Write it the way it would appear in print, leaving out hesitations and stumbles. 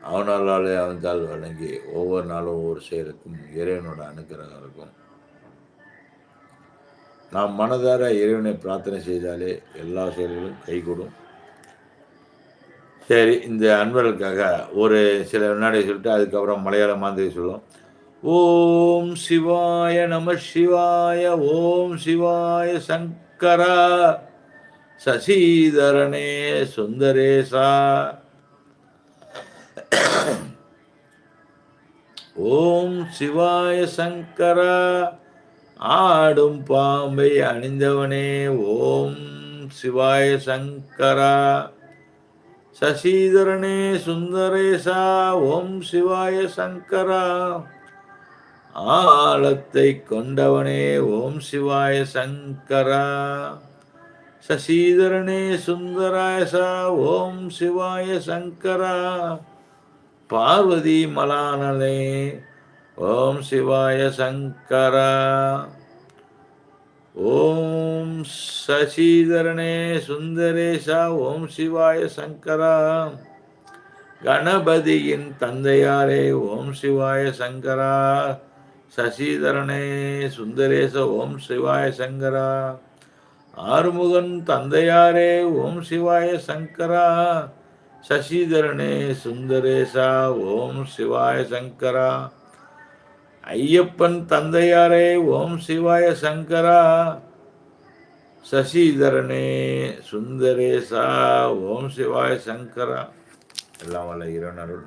அவனாலே அவன்தால் வணங்கி ஒவ்வொரு நாளும் ஒவ்வொரு செயலுக்கும் இறைவனோட அனுக்கிரகம் இருக்கும். நாம் மனதார இறைவனை பிரார்த்தனை செய்தாலே எல்லா செயல்களும் கைகூடும். சரி, இந்த அன்பர்களுக்காக ஒரு சில வினாடி சொல்லிட்டு அதுக்கப்புறம் மலையாள மாந்திரி சொல்லுவோம். ஓம் சிவாய நம சிவாய, ஓம் சிவாய சங்கரா, சசிதரனே சுந்தரேசா, ஓம் சிவாய சங்கரா, ஆடும் பாம்பை அணிந்தவனே, ஓம் சிவாய சங்கரா, சசிதரனே சுந்தரேசா, ஓம் சிவாய சங்கரா, ஆழத்தை கொண்டவனே, ஓம் சிவாய சங்கரா, சசிதரனே சுந்தரேசா, ஓம் சிவாய சங்கரா, பார்வதி மலானலே, ஓம் சிவாய சங்கரா, ஓம் சசிதரனே சுந்தரேசா, ஓம் சிவாய சங்கரா, கணபதியின் தந்தையாரே, ஓம் சிவாய சங்கரா, சசிதரனே சுந்தரேச, ஓம் சிவாய சங்கரா, ஆறுமுகன் தந்தையாரே, ஓம் சிவாய சங்கரா, சசிதரனே சுந்தரேசா, ஓம் சிவாய சங்கரா, ஐயப்பன் தந்தையாரே, ஓம் சிவாய சங்கரா, சசிதரனே சுந்தரேசா, ஓம் சிவாய சங்கரா. எல்லாம் வல்ல இறைவன் அருள்